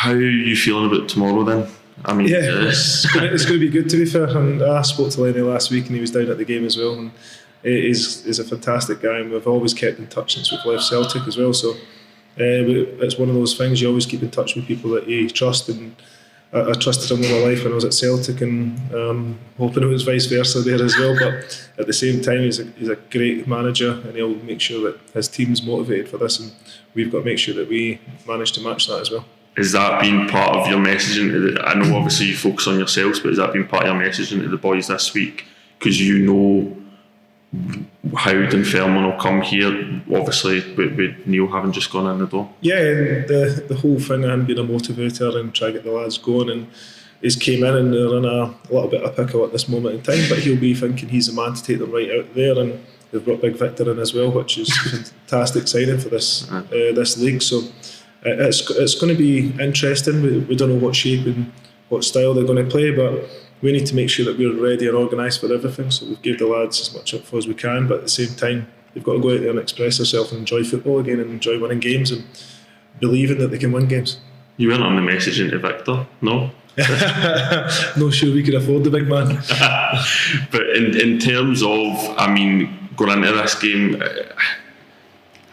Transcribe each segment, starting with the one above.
How are you feeling about tomorrow then? I mean, it's going to be good, to be fair. And I spoke to Lenny last week, and he was down at the game as well. And he's a fantastic guy, and we've always kept in touch since we've left Celtic as well. So it's one of those things, you always keep in touch with people that you trust, and I trusted him all my life when I was at Celtic, and hoping it was vice versa there as well. But at the same time, he's a great manager, and he'll make sure that his team's motivated for this, and we've got to make sure that we manage to match that as well. Has that been part of your messaging? I know obviously you focus on yourselves, but has that been part of your messaging to the boys this week? Because you know how Dunfermline will come here, obviously with Neil having just gone in the door. Yeah, and the whole thing of him being a motivator and try to get the lads going, and he's came in and they're in a little bit of a pickle at this moment in time, but he'll be thinking he's the man to take them right out there, and they've brought big Victor in as well, which is a fantastic signing for this league. So it's going to be interesting. We don't know what shape and what style they're going to play, but we need to make sure that we're ready and organised for everything. So we've given the lads as much info as we can, but at the same time, they've got to go out there and express themselves and enjoy football again, and enjoy winning games and believing that they can win games. You weren't on the messaging to Victor, no? Not sure we could afford the big man. But in terms of, I mean, going into this game,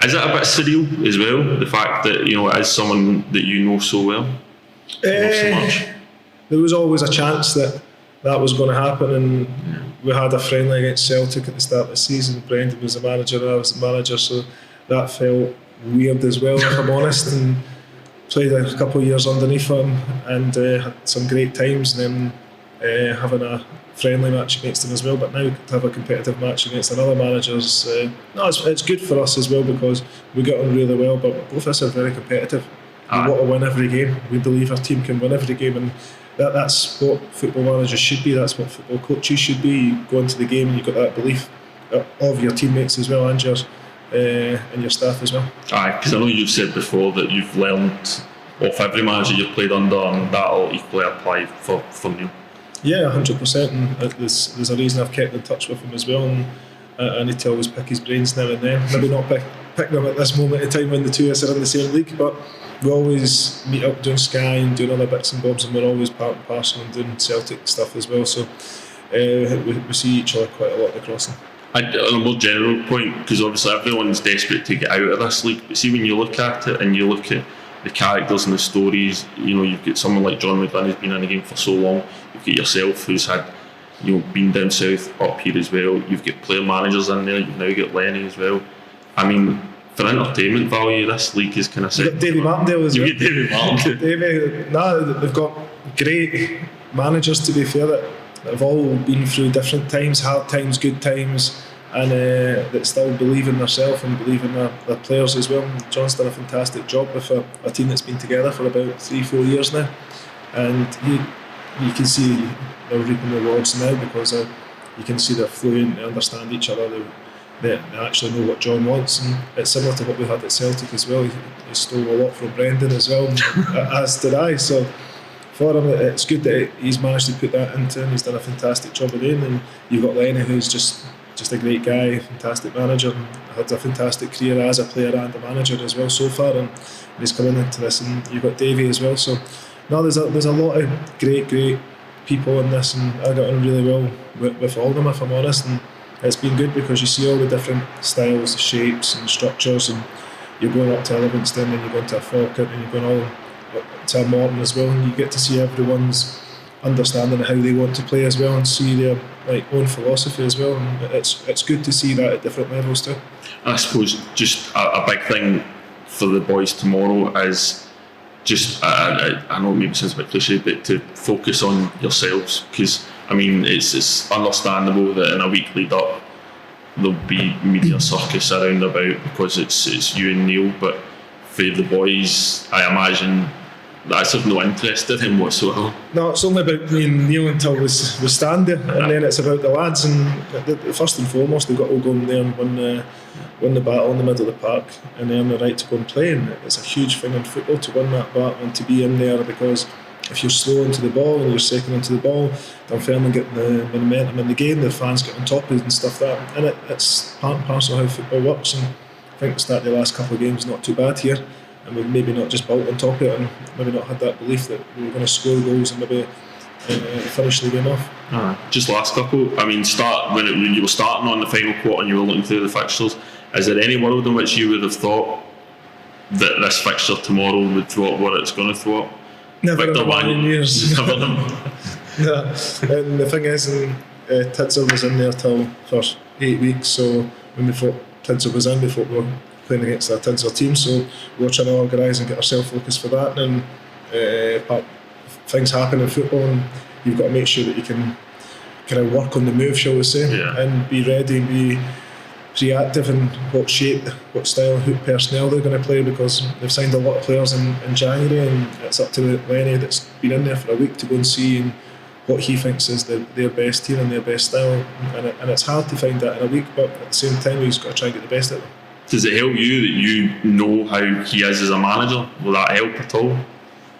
is it a bit surreal as well? The fact that, you know, as someone that you know so well, so much. There was always a chance that was going to happen, and we had a friendly against Celtic at the start of the season. Brendan was the manager and I was the manager, so that felt weird as well, if I'm honest, and played a couple of years underneath him and had some great times, and then having a friendly match against him as well, but now to have a competitive match against another manager's it's good for us as well, because we get on really well, but both of us are very competitive. We want to win every game. We believe our team can win every game, and that's what football managers should be. That's what football coaches should be. You go into the game and you've got that belief of your teammates as well, and your staff as well. Aye, because I know you've said before that you've learned off every manager you've played under, and that'll equally apply for Neil. Yeah, 100%. And there's a reason I've kept in touch with him as well, and I need to always pick his brains now and then. Maybe not pick them at this moment in time when the two of us are in the same league, but we always meet up doing Sky and doing other bits and bobs, and we're always part and parcel and doing Celtic stuff as well. So we see each other quite a lot at the crossing. On a more general point, because obviously everyone's desperate to get out of this league, but see, when you look at it and you look at the characters and the stories, you know, you've got someone like John McGlynn who's been in the game for so long, you've got yourself who's had, you know, been down south, up here as well, you've got player managers in there, you've now got Lenny as well. I mean, for entertainment value, this league is kind of set. You've got Davy Martindale as well. You get Davy Martindale. They've got great managers, to be fair, that have all been through different times, hard times, good times, and that still believe in themselves and believe in their players as well. John's done a fantastic job with a team that's been together for about 3-4 years now, and you can see they're reaping rewards now, because you can see they're fluent, they understand each other, they actually know what John wants, and it's similar to what we had at Celtic as well. He stole a lot from Brendan as well, as did I. So for him, it's good that he's managed to put that into him. He's done a fantastic job with him, and you've got Lenny, who's just a great guy, fantastic manager, and had a fantastic career as a player and a manager as well so far, and he's coming into this, and you've got Davy as well. So no, there's a lot of great people in this, and I got on really well with all of them, if I'm honest, and it's been good because you see all the different styles, shapes and structures, and you're going up to Livingston and you're going to a Falkirk and you're going all to a Morton as well, and you get to see everyone's understanding of how they want to play as well, and see their own philosophy as well, and it's good to see that at different levels too. I suppose just a big thing for the boys tomorrow is just, I know it maybe sounds a bit cliche, but to focus on yourselves, because I mean it's understandable that in a week lead up there'll be media circus around about because it's you and Neil, but for the boys I imagine that's of no interest in him whatsoever. No, it's only about me and Neil until we stand there, and then it's about the lads, and first and foremost they've got to go in there and win the battle in the middle of the park, and earn the right to go and play, and it's a huge thing in football to win that battle and to be in there, because if you're slow into the ball and you're second into the ball, Dunfermline get the momentum in the game, the fans get on top of it and stuff like that, and it's part and parcel how football works. And I think the start of the last couple of games not too bad here, and we've maybe not just built on top of it, and maybe not had that belief that we were going to score goals and maybe finish the game off. Just last couple. I mean, when you were starting on the final quarter and you were looking through the fixtures, is there any world in which you would have thought that this fixture tomorrow would throw up what it's going to throw up? Never Victor in a million years. Never. No. And the thing is, Tidser was in there for 8 weeks, so when we thought Tidser was in, we thought we were playing against a Tidser team, so we were trying to organise and get ourselves focused for that. And but things happen in football, and you've got to make sure that you can kind of work on the move, shall we say, and be ready and be reactive in what shape, what style, who personnel they're going to play, because they've signed a lot of players in January, and it's up to Lenny that's been in there for a week to go and see what he thinks is their best team and their best style, and it's hard to find that in a week, but at the same time he's got to try and get the best out of them. Does it help you that you know how he is as a manager? Will that help at all?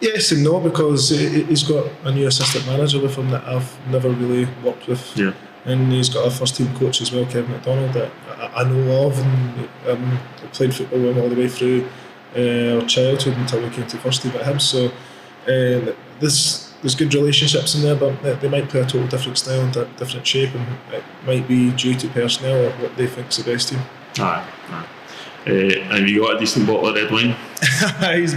Yes and no, because he's got a new assistant manager with him that I've never really worked with. Yeah. And he's got a first team coach as well, Kevin McDonald, that I know of, and I played football with him all the way through our childhood until we came to first team at him. So there's good relationships in there, but they might play a total different style and different shape, and it might be due to personnel or what they think is the best team. Aye. Have you got a decent bottle of red wine? he's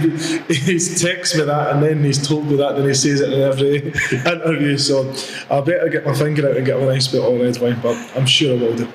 texted me that, and then he's told me that, and he says it in every interview, so I better get my finger out and get a nice bit of red wine, but I'm sure I will do.